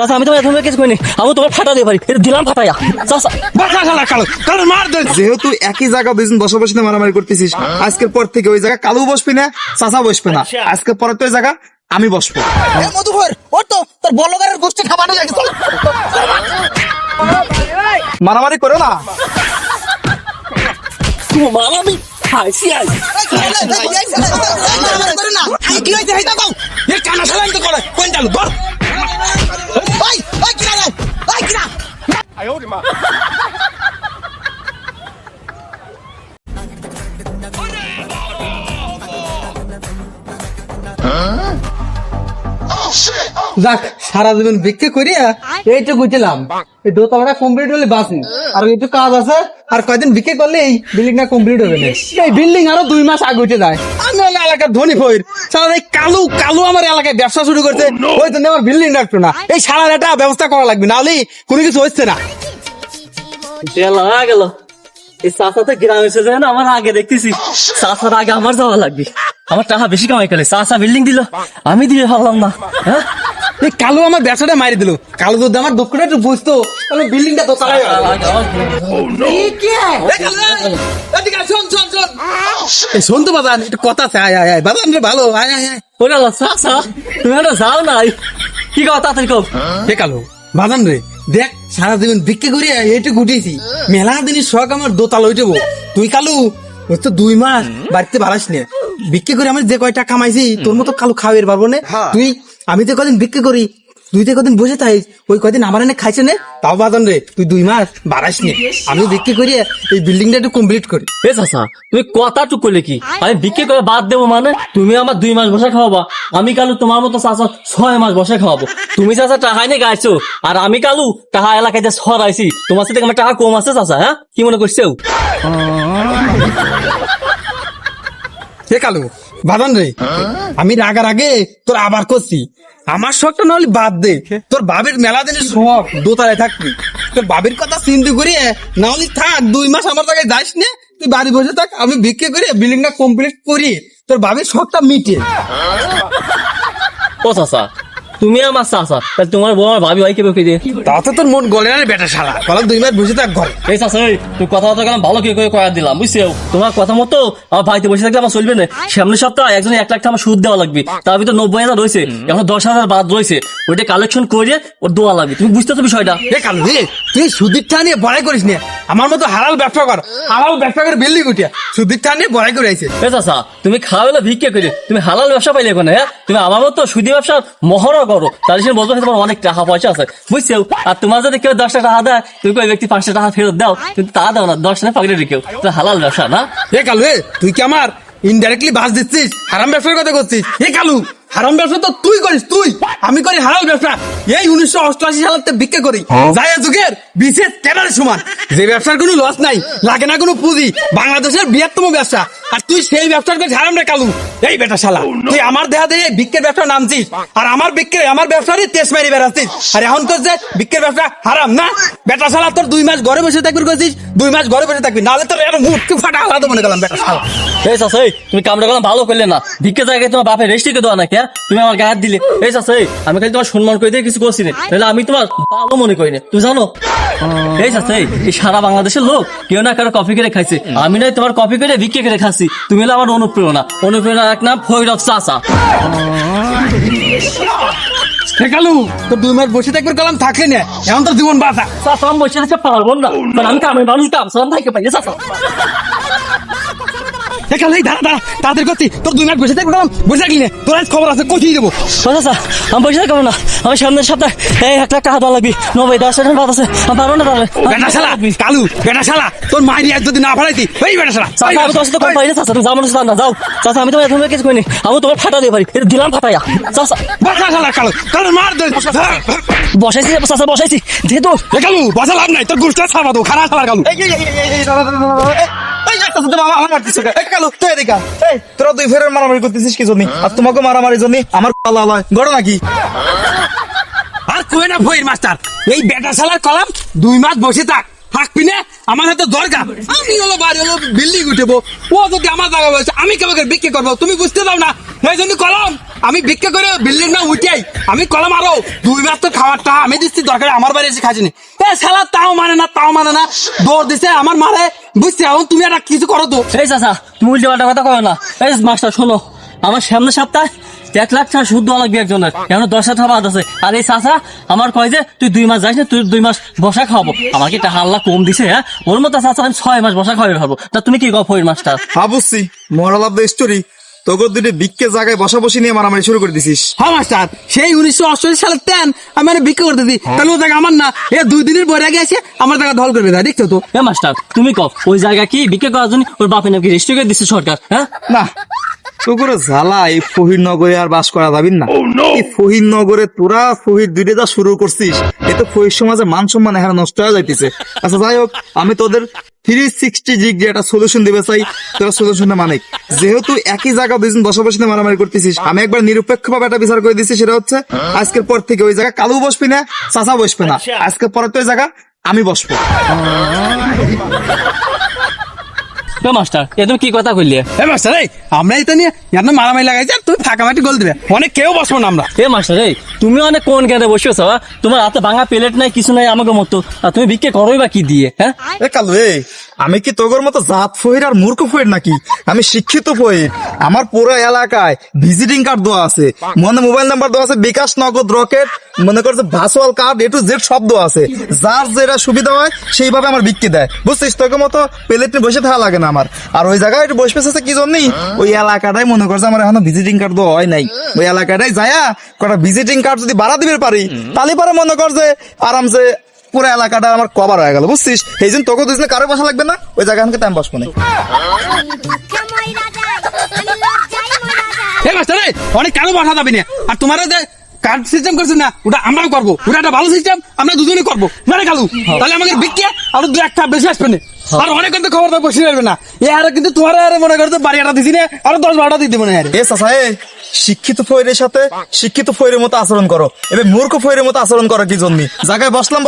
চাচা আমি তো এখন কিছু করিনি, আমি তোমার ফাটা দিয়ে পারি, এটা দিলাম ফাটাইয়া চাচা। বাঁচা শালা কালো কালো মার দে। যেহেতু একই জায়গা দুইজন বসবাস নিয়ে মারামারি করতেছিস, আজকের পর থেকে ওই জায়গা কালু বসবি না, চাচা বসবে না। আজকের পরে তো ওই জায়গা আমি বসবো। মধুকর ওর তো তোর বলগারের গোষ্ঠী খাবানো লাগে। মারামারি করো না। তোমার আমি খাইছি আজ। কি হয়েছে হেটা দাও এ কানা শালা তো করে কোন চালু ধর। ওই ওই কিনা দাও ওই কিনা যাক সারা জীবন ভিক্ষে করিয়া এইটা গুছিলাম, এই দোতলাটা কমপ্লিট হলে বাসি, আর একটু কাজ আছে, আর কয়দিন ভিক্ষে করলে এই বিল্ডিংটা কমপ্লিট হবে না। এই বিল্ডিং আরো 2 মাস আগে উঠে যায়। আমি হলে এলাকার ধনী ফইর, সারা এই কালু কালু আমার এলাকায় ব্যবসা শুরু করতে, ওই জন্য আমার বিল্ডিং রাখতো না। এই সারার একটা ব্যবস্থা করা লাগবে, না হলে কোনো কিছু হচ্ছে না। গেল এই চাচা তো গ্রামে এসে যায় না, আমার আগে দেখতেছি চাচার আগে আমার যাওয়া লাগবে। আমার টাকা বেশি কামাই করে, চাচা বিল্ডিং দিল, আমি দিয়ে ভাবলাম না। হ্যাঁ এই কালু আমার ব্যবসাটা মারি দিল। কালু যদি আমার দক্ষিণে একটু বুঝতো তাহলে বিল্ডিংটা তো চালাই। শোন তো বাজান, একটু কথা আছে। আয় আয় আয় বাজান রে, ভালো আয় আয় আয়। ওরে আল্লাহ, চাচা তুমি একটা যাও নাই, কি কথা তাড়াতাড়ি কও। হে কালু বাজান রে, দেখ সারা জীবন ভিক্ষে করে এইটুকু উঠেছি, মেলা দিনের শখ আমার দোতাল উঠেবো। তুই কালু ওই তো 2 মাস বাড়িতে বাড়াস নে, ভিক্ষে করে আমি যে কয়টা কামাইছি তোর মতো কালু খাওয়ার পারবো না। তুই আমি তো কদিন ভিক্ষে করি, তুই তো কদিন বসে থাইস, ওই কদিন আমার এনে খাইছে নে। তাও বাজান রে, তুই 2 মাস বাড়াস নে, আমি ভিক্ষে করি এই বিল্ডিংটা একটু কমপ্লিট করি। এ চাচা তুমি কথাটুকু করলে কি, আমি বিক্রি করে বাদ দেবো মানে? তুমি আমার 2 মাস বসে খাওয়াবা, আমি কালু তোমার মতো চাচা 6 মাস বসে খাওয়াবো। তুমি চাচা টাকা নিয়ে গাইছো, আর আমি কালু টাকা এলাকায় যে সরাইছি, তোমার সাথে আমার টাকা কম আছে চাচা। হ্যাঁ কি মনে করছো? হে কালু বাজান রে, আমি রাগার আগে তোর আবার করছি, আমার শখটা না হলে বাদ দে। তোর বাবির মেলা দিনের শখ দোতলায় থাকবি, তোর বাবির কথা চিন্তা করি না হলে থাক 2 মাস আমার জায়গায় যাইস না, তুই বাড়ি বসে থাক, আমি ভিক্ষে করে বিল্ডিংটা কমপ্লিট করি, তোর বাবির শখটা মিটে। ও চাচা তুমি আমার চাচা, তাহলে তোমার বউ আমার ভাবি হয় কেবে ফিরে? তাতে তোর মন গলে না রে বেটা শালা, বলো 2 মাস বসে থাক ঘরে। এই চাচা তুই কথা কথা গেলাম ভালো কি করে কয়া দিলাম, বুঝছো? তোমার কথা মতো আমার বাড়িতে বসে থাকলে আমার চলবে না। সামনের সপ্তাহে একজন 1 লাখ টাকা আমার সুদ দেওয়া লাগবে, তার ভিতরে 90,000 রয়েছে, এখন 10,000 বাদ রয়েছে, ওইটা কালেকশন করে ওর দেওয়া লাগবে। তুমি বুঝতেছো বিষয়টা? হে কালু রে, তুই সুদির টা নিয়ে বড়াই করিস না, আমার মতো হালাল ব্যবসা কর, হালাল ব্যবসা করে বিল্ডিং উঠিয়া সুদির টা নিয়ে বড়াই করে আইছে। এ চাচা তুমি খাওয়ালে ভিক্ষে করে তুমি হালাল ব্যবসা পাইলে কোনে? হ্যাঁ তুমি আমার মতো সুদী ব্যবসা মহড়া করো, তাহলে সে বলবো তোমার অনেক টাকা পয়সা আছে, বুঝছো? আর তোমার যদি কেউ 10 টাকা দেয়, তুমি ওই ব্যক্তি 500 টাকা ফেরত দাও, কিন্তু তা দাও না, 10 টাকা পাকড়ে রেখেও, হালাল ব্যবসা না? হে কালু রে, তুই কি আমার ইনডাইরেক্টলি বাস দিচ্ছিস, হারাম ব্যবসার কথা করছিস? হে কালু, হারাম ব্যবসা তো তুই করিস, তুই, আমি করি হালাল ব্যবসা। এই 1988 সালের ভিক্ষে করি, যায় যুগের বিশেষ ক্যাডারের সমান, যে ব্যবসার কোনো লস নাই, লাগে না কোনো পুঁজি, বাংলাদেশের বৃহত্তম ব্যবসা, আর তুই সেই ব্যবসার কাছে হারাম রে কালু। এই বেটা শালা, তুই আমার দেহা দিয়ে ভিক্ষের ব্যবসা নামছিস, আর আমার ব্যবসারই তেজ মারি বেড়াচ্ছিস, আর এখন তোর যে ভিক্ষের ব্যবসা হারাম না? বেটা শালা তোর 2 মাস ঘরে বসে থাকবি করছিস, 2 মাস ঘরে বসে থাকবি, নাহলে তোর মুখকে ফাটা আলাদা মনে গেলাম বেটা শালা। এই চাচা তুমি কামটা গেলাম ভালো করলে না, ভিক্ষে জায়গায় তোমার বাপের রেস্টিকে দেওয়া নাকি? তুমি আমার গায়ে হাত দিলে। এই চাচা আমি খালি তোমার সম্মান করে দিয়ে কিছু করছি না, তাহলে আমি তোমার ভালো মনে করি না, তুমি জানো? এই চাচা এই সারা বাংলাদেশের লোক কেউ না কারো কফি করে খাইছে, আমি নয় তোমার কফি করে ভিক্ষে করে খাচ্ছি। তুমি হলো আমার অনুপ্রেরণা, অনুপ্রেরণা এক নাম ভৈরব চাচা। হে কালু, তোর 2 মাস বসে থাকবি কালাম থাকলে না, এখন তোর জীবন বাঁচা। চাচা আমি বসে থাকতে পারবো না, কারণ আমি কামে মানুষ কাম সালাম থাকতে পারি চাচা। হে কালু, এই দাঁড়া দাঁড়া, তাদের করছি, তোর 2 মাস বসে থাকবি কালাম, বসে থাকলি না, তোর আজ খবর আছে, কোথায় দেবো? চাচা আমি বসে থাকবো না, আমি সামনের সপ্তাহে 1 লাখ টাকা দেওয়া লাগবে, 90-10 টাকা বাদ আছে, আমি পারবো না তাহলে। বেটা শালা কালু, বেটা শালা তোর মায়ের আজ যদি না ফাড়াইতি, এই বেটা শালা। চাচা আমি তোমার সাথে কম পাই না চাচা, তুমি যাও মানুষ না যাও চাচা, আমি তোমার এখন কিছু করিনি, আমি তোমার ফাটা দিয়ে পারি, এটা দিলাম ফাটাইয়া চাচা। বাঁচা শালা কালু, কালু মার দে। বসাইছি চাচা বসাইছি, যেহেতু হে কালু, বাঁচা লাভ নাই, তোর গুষ্টা ছাড়বা তো, খারাপ শালা কালু। তোরা 2 ফেরের মারামারি করতেছিস কি জন্য? আর তোমাকে মারামারি জন্য আমার পালা লয় গড় নাকি? আর কই না ভইর মাস্টার, এই বেটা শালার কলাম 2 মাস বসে থাকবি না, আমার হাতে দরকার, আমি হলো বাড়ি হলো বিল্ডিং উঠেবো, ও যদি আমার জায়গা বসে আমি কেমন বিক্রি করবো, তুমি বুঝতে দাও না, এই জন্য কলম আমি ভিক্ষা করে বিল্ডিং না উঠাই আমি কলম আরো 2 মাস তো খাবারটা আমি দিচ্ছি দরকার আমার বাড়ি এসে খাইছিনি এ শালা তাও মানে না দৌড় দিছে আমার মারে বুঝছি এখন তুমি একটা কিছু করো তো এই চাচা তুমি উল্টে পাল্টা কথা কয় না। এই মাস্টার শোনো, আমার সামনে সপ্তাহে 1 লাখ টাকা সুদ দেওয়া লাগবে একজনের, এখন 10 টাকা বাদ আছে। আর এই চাচা আমার কয় যে তুই 2 মাস যাইস না, তুই 2 মাস বসা খাওয়াবো। আমাকে একটা হাল্লা কম দিছে, হ্যাঁ ওর মতো চাচা আমি 6 মাস বসা খাওয়াই ভাবো। তা তুমি কি কও ফইর মাস্টার? হ্যাঁ বুঝছি, মোরাল অফ দ্য স্টোরি তোকে দুটো বিক্কে জায়গায় বসা বসি নিয়ে মারামারি শুরু করে দিছিস। হ্যাঁ মাস্টার, সেই 1988 সালের তেন আমি মানে ভিক্ষা করতে দিই, তাহলে ও জায়গা আমার না, এ 2 দিনের পরে আগে এসে আমার জায়গা দখল করবে না, দেখছো তো? এ মাস্টার তুমি কও ওই জায়গা কি বিক্রি করার জন্য ওর বাপে নাকি রেজিস্ট্রি করে দিচ্ছে সরকার? হ্যাঁ না তোর জ্বালা এই ফহির নগরে আর বাস করা যাবি না। এই ফহির নগরে তোরা ফহির দুইটা যা শুরু করছিস, এ তো ফহির সমাজে মান সম্মান এখানে নষ্ট হয়ে যাইতেছে। আচ্ছা যাই হোক, আমি তোদের 360 ডিগ্রি একটা সলিউশন দিবে চাই, তোরা সলিউশনটা মানে যেহেতু একই জায়গা দুইজন বসবাসী নিয়ে মারামারি করতেছিস, আমি একবার নিরপেক্ষ ভাবে একটা বিচার করে দিচ্ছি। সেটা হচ্ছে আজকের পর থেকে ওই জায়গা কালু বসবি না, চাচা বসবে না, আজকের পরে তো ওই জায়গা আমি বসবো। এ মাস্টার এ তুমি কি কথা কইলে? এ মাস্টার এই আমরা এটা নিয়ে আপনার মারামারি লাগাইছি আর তুই ফাঁকা মাটি গোল দিবে, অনেক কেউ বসবো না আমরা। এ মাস্টার এই তুমি অনেক কোন জ্ঞানে বসেছো? তোমার হাতে ভাঙা প্লেট নাই, কিছু নাই আমাকে মতো, আর তুমি বিক্রি করোই বা কি দিয়ে? হ্যাঁ এ কালু এ আমি কি তোর মতো জাত ফহির আর মূর্খ ফহির নাকি? আমি শিক্ষিত ফহির। আমার পুরো এলাকায় ভিজিটিং কার্ড দেওয়া আছে, মনে মোবাইল নাম্বার দেওয়া আছে, বিকাশ, নগদ, রকেট, মনে করছে virtual card, A to Z সব দেওয়া আছে। যার যেটা সুবিধা হয় সেইভাবে আমার বিক্রি দেয়, বুঝছিস? তোকে মতো প্লেট নিয়ে বসে থাকা লাগে না আমার। আর ওই জায়গায় একটু বসে আছে কি জন্যই, ওই এলাকাটাই মনে করছে আমার এখনো ভিজিটিং কার্ড দেওয়া হয় নাই। ওই এলাকাটাই যায়া কটা ভিজিটিং কার্ড যদি বাড়া দিবে পারি, তাহলে পরে মনে কর যে আরামসে পুরো এলাকাটা আমার কভার হয়ে গেল, বুঝছিস? এই জন্য তোকে দুজনে কারো বসা লাগবে না, ওই জায়গা আমাকে টাইম বসবো না। এ মাস্টার এই অনেক কারো বসা যাবে না, আর তোমার যে কার্ড সিস্টেম করছে না ওটা আমরাও করবো, ওটা একটা ভালো সিস্টেম, আমরা দুজনেই করবো, মানে কালু তাহলে আমাকে বিক্রি আরো 2-1 কাপ বেশি আসবে না, আর অনেক কিন্তু খবরদার বসে আসবে না। এ আর কিন্তু তোমার আর মনে করতে বাড়িটা দিছি না, আরো 10-12টা দিতে মনে হয়। এ চাচা এ শিক্ষিত ফয়ের সাথে শিক্ষিত ফয়ের মতো আচরণ করো, এবার মূর্খ ফয়ের মতো আচরণ করো কি জন্য? জায়গায় বসলাম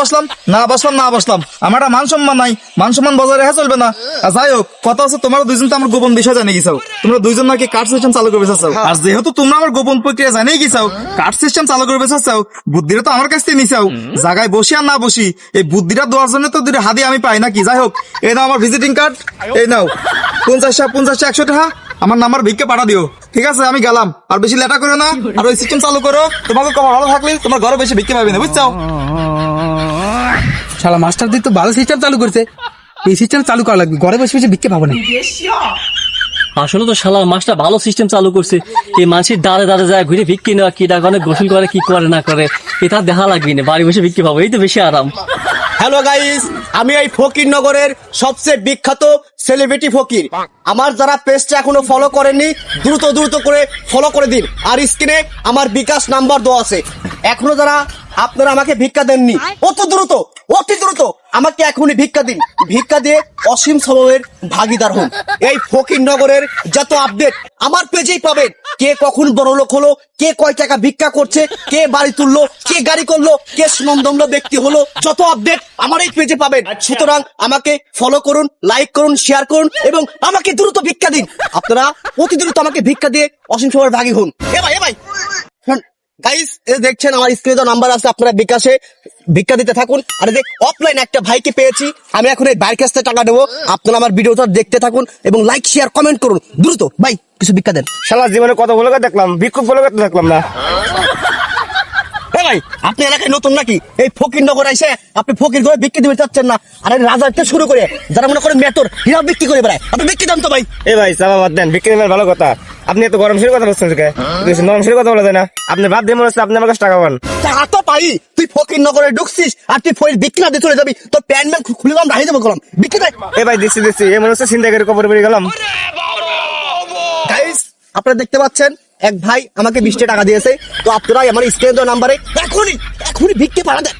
না বসলাম আমার একটা মান সম্মান নাই, মান সম্মান বজায় রেখে চলবে না। আর যাই হোক, কথা হচ্ছে তোমরা দুইজন তো আমার গোপন বিষয় জানিয়ে গেছাও, তোমরা দুইজন নাকি কার্ড সিস্টেম চালু করবে চাচ্ছাও। আর যেহেতু তোমরা আমার গোপন প্রক্রিয়া জানিয়ে গেছাও, কার্ড সিস্টেম চালু করবে চাচ্ছাও, বুদ্ধিটা তো আমার কাছ থেকে নিছাও। জায়গায় বসি আর না বসি এই বুদ্ধিটা দেওয়ার জন্য তো 2 হাদি আমি পাই নাকি? যাই হোক, এই নাও আমার ভিজিটিং কার্ড, এই নাও 50-100 টাকা আমার নাম্বার ভিক্ষে পাঠা দিও, ঠিক আছে? আমি গেলাম, আর বেশি লেটা করো না, আর ওই সিস্টেম চালু করো। তোমাকে কমার ভালো থাকলে তোমার ঘরে বেশি ভিক্ষে পাবে না, বুঝছো? শালা মাস্টার দিক তো ভালো সিস্টেম চালু করছে, এই সিস্টেম চালু করা লাগবে, ঘরে বসে বসে বিক্রি পাবো না। আসলে তো শালা মাস্টার ভালো সিস্টেম চালু করছে। এই মানুষের দাঁড়ে যায় ঘুরে ভিক্ষি নেওয়া, কি ডাক অনেক গোসল করে কি করে না করে এটা দেখা লাগবে না, বাড়ি বসে ভিক্ষি পাবো, এই তো বেশি আরাম। হ্যালো গাইস, আমি এই ফকির নগরের সবচেয়ে বিখ্যাত সেলিব্রিটি ফকির। আমার যারা পেজটা এখনো ফলো করেননি দ্রুত করে ফলো করে দিন, আর স্ক্রিনে আমার বিকাশ নাম্বার দেওয়া আছে। এখনো যারা আপনারা আমাকে ভিক্ষা দেননি, অতি দ্রুত আমাকে এখনই ভিক্ষা দিন, ভিক্ষা দিয়ে অসীম স্বভাবের ভাগিদার হন। এই ফকির নগরের যত আপডেট আমার পেজেই পাবেন। কে কখন বড়লোক হলো, কে কয় টাকা ভিক্ষা করছে, কে বাড়ি তুললো, কে গাড়ি করলো, কে সুনন্দমূলক ব্যক্তি হলো, যত আপডেট আমার এই পেজে পাবেন। সুতরাং আমাকে ফলো করুন, লাইক করুন, শেয়ার করুন এবং আমাকে দ্রুত ভিক্ষা দিন। আপনারা অতি দ্রুত আমাকে ভিক্ষা দিয়ে অসীম স্বভাবের ভাগী হন। এ ভাই গাইস, দেখছেন আমার স্ক্রিনে নাম্বার আছে, আপনারা বিকাশে ভিক্ষা দিতে থাকুন। আর এই যে অফলাইন একটা ভাইকে পেয়েছি, আমি এখন এই ভাইয়ের কাছ থেকে টাকা দেবো। আপনারা আমার ভিডিওটা দেখতে থাকুন এবং লাইক শেয়ার কমেন্ট করুন। দ্রুত ভাই কিছু ভিক্ষা দেন। শালা জীবনে কত বলে দেখলাম, ভিক্ষুক বলে দেখলাম না। ভাই আপনি এলাকায় নতুন নাকি? এই ফকির নগর এসে আপনি ফকির করে বিক্রি দিতে চাচ্ছেন না, আর রাজা থেকে শুরু করে যারা মনে করেন মেতর হীরা বিক্রি করে বেড়ায়, আপনি বিক্রি দেন তো ভাই। এ ভাই চাপা বাদ দেন, বিক্রি দেবেন ভালো কথা। আপনি এত গরম শির কথা বলছেন, নরম শির কথা বলা যায় না। আপনি বাদ দিয়ে মনে হচ্ছে আপনি আমার কাছে টাকা পান। তা তো পাই, তুই ফকির নগরে ঢুকছিস আর তুই ফকির বিক্রি না দিয়ে চলে যাবি, তোর প্যান্ট ম্যান খুলে দাম রাখি দেবো গেলাম, বিক্রি দেয়। এ ভাই দিচ্ছি এ মনে হচ্ছে সিন্দাকের কবরে পড়ে গেলাম। গাইস আপনারা দেখতে পাচ্ছেন এক ভাই আমাকে 20 টাকা দিয়েছে, তো আপনারা আমার স্ক্রিনে দেওয়া নাম্বারে এখনই ভিক্ষে পাঠা দেন।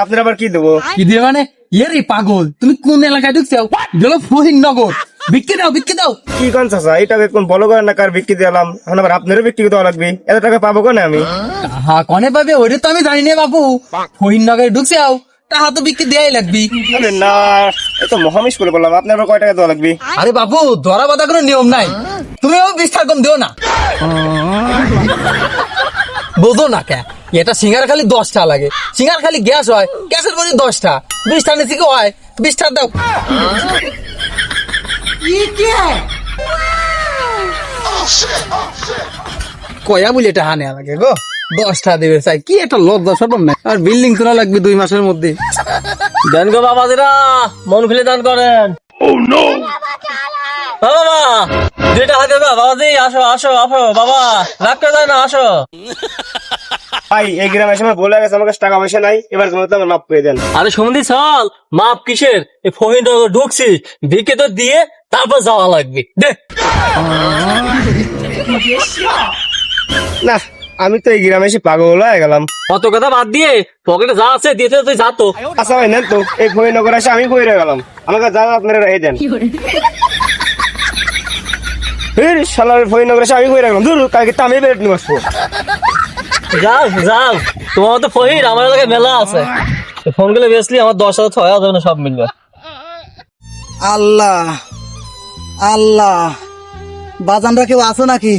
আপনার আবার কি দেবো? কি দিয়ে মানে এরে পাগল, তুমি কোন এলাকায় ঢুকছো? গেলো ফহির নগর, বিক্রি দাও। কি কোন চাচা, এই টাকা কোন বলো করেন না, কার বিক্রি দিলাম, এখন আবার আপনারও বিক্রি দেওয়া লাগবে, এত টাকা পাবো কেন আমি? হ্যাঁ কনে পাবে ওরে তো আমি জানি না বাবু, ফহির নগরে ঢুকছো টাকা তো বিক্রি দেয়াই লাগবি। আরে না, এই তো মহামিশ করে বললাম, আপনার আবার কয় টাকা দেওয়া লাগবে? আরে বাবু, ধরা বাঁধা কোনো নিয়ম নাই, তুমিও 20 টাকা কম দিও না। বোঝো না কে, এটা সিঙ্গার খালি 10 টাকা লাগে, সিঙ্গার খালি গ্যাস হয়, গ্যাসের বলি 10 টাকা, 20 টাকা নিচে কি হয়? 20 টাকা দাও। কয়া বলি এটা হানে লাগে গো, 10 টাকা দেবে চাই, কি একটা লজ্জা সরম নাই। আর বিল্ডিং তোলা লাগবে 2 মাসের মধ্যে। দেন গো বাবাজিরা, মন খুলে দান করেন। বাবা 2 টাকা দেবে বাবাজি, আসো আসো আসো বাবা, রাগ করে যায় না, আসো। ভাই এই গ্রামে এসে আমার বলে গেছে আমার কাছে টাকা পয়সা নাই, এবার তুমি তো আমার মাপ করে দেন। আরে সন্ধি চল, মাপ কিসের, এই ফহিনগর ঢুকছি, ভিকে তো দিয়ে তারপর যাওয়া লাগবে, দে। না, আমি তো এই গ্রামে এসে পাগল হয়ে গেলাম। অত কথা বাদ দিয়ে পকেটে যা আছে দিতে তুই যা তো। আচ্ছা ভাই নেন তো, এই ফরিদনগর এসে আমি বই রয়ে গেলাম, আমাকে যা আপনারা রেখে দেন। শালার ফরিদনগর এসে আমি বই রাখলাম, দূর কালকে তো আমি বেরোতে নিয়ে আসবো। যাও যাও, তোমার তো ফহির, আমার এলাকায় মেলা আছে, ফোন গুলো বেসলি আমার 10,000 6,000 যাবে না, সব মিলবে। আল্লাহ আল্লাহ, বাজানরা কেউ আছো নাকি?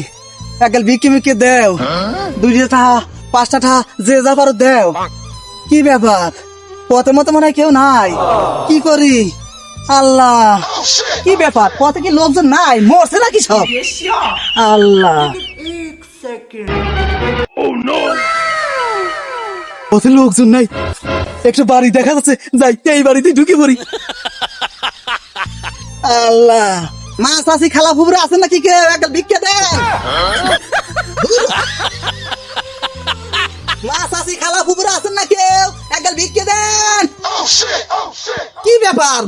একাল বিক্রি মিক্কি দেও, 2 টাকা 5 টাকা যে যা পারো দেও। কি ব্যাপার, পথে মতো মনে হয় কেউ নাই, কি করি? আল্লাহ, কি ব্যাপার, পথে কি লোকজন নাই, মরছে নাকি সব? আল্লাহ, পথে লোকজন নাই, একটা বাড়ি দেখা যাচ্ছে, যাই এই বাড়িতে ঢুকে পড়ি। আল্লাহ, মাছ আসি খালা ফুবরা আছে নাকি কেউ? একটা ভিক্ষা দেন। মাছ আসি খালা ফুবরা আছেন না কেউ? একটা ভিক্ষা দেন। কি ব্যাপার,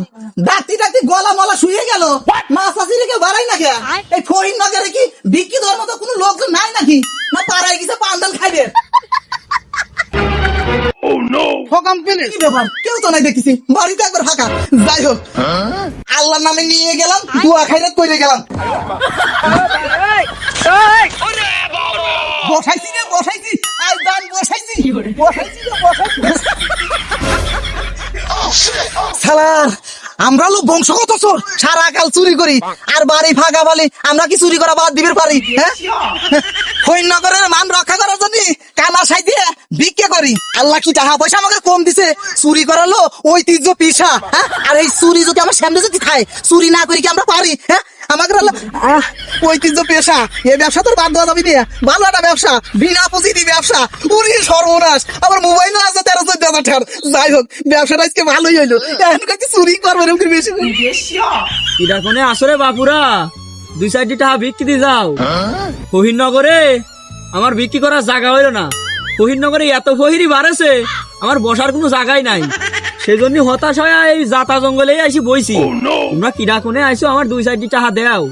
ডাকতে ডাকতে গলা মলা শুয়ে গেল, মাছ আসি রেখে বাড়াই না কে? এই ফহিন নগরে কি ভিক্ষি দেওয়ার মতো কোনো লোকজন নাই নাকি? না পাড়ায় গেছে পান্ডাল খাইবে? কি ব্যাপার, কেউ তো নাই দেখতেছি, বাড়িতে একবার ফাঁকা। যাই হোক, আল্লাহর নামে নিয়ে গেলাম, দোয়া খাইরাত করে গেলাম। বসাইছি রে বসাইছি, আজ দান বসাইছি বসাইছি রে বসাইছি। শালার, আমরা লোক বংশগত চোর, সারা কাল চুরি করি, আর বাড়ি ফাঁকা বলে আমরা কি চুরি করা বাদ দিবে পারি? হ্যাঁ, ফরিদনগরের মান রক্ষা করার জন্য কানা সাই দিয়ে ভিক্ষা করি। আল্লাহ কি টাকা পয়সা আমাকে কম দিছে? চুরি করালো ঐতিহ্য পেশা। হ্যাঁ, আর এই চুরি যদি আমার সামনে যদি খায়, চুরি না করি কি আমরা পারি? হ্যাঁ, আমাকে ঐতিহ্য পেশা, এই ব্যবসা তোর বাদ দেওয়া যাবে না। ভালো একটা ব্যবসা, বিনা পুঁজিটি ব্যবসা, উনি সর্বনাশ, আমার মোবাইলও আছে 13-14 হাজার। যাই হোক, ব্যবসাটা আজকে ভালোই হইলো, এখন কি চুরি করবো এরকম বেশি? কিরা কোনে আসরে বাপুরা, 2-4 টাকা বিক্রি দিয়ে যাও। ফহিরনগরে আমার বিক্রি করার জায়গা হইলো না, ফহিরনগরে এত ফহিরি বাড়েছে, আমার বসার কোনো জায়গাই নাই, সেই জন্য হতাশ হয়ে এই জাতা জঙ্গলে আইসি বইছি। তোমরা কিরা কোনে আইসো, আমার 2-4 টাকা দেও।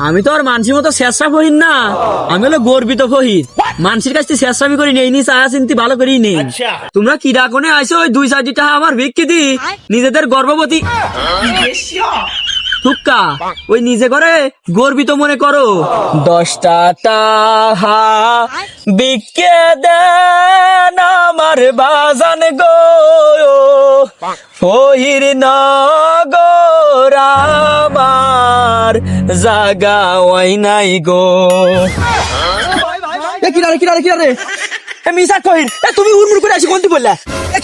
আমি তো আর মানসির মতো শেষরা ফহির না, আমি হলো গর্বিত ফহির, মানসির কাছ থেকে শেষরামি করি নেই, নি চায়া চিন্তি ভালো করেই নেই। তোমরা কিরা কোনে আইসো, ওই 2-4 টাকা আমার বিক্রি দি নিজেদের গর্ভবতী টুক্কা ওই নিজে করে গর্বিত মনে করো। 10 টাকা বিকে দেন আমার বাজান গো, ফহির নগর আমার জাগা ওই নাই গো। কিনারে কিনারে কিনারে মিসাক ফহির, তুমি উড়মুড় করে আসি কোনটি বললা?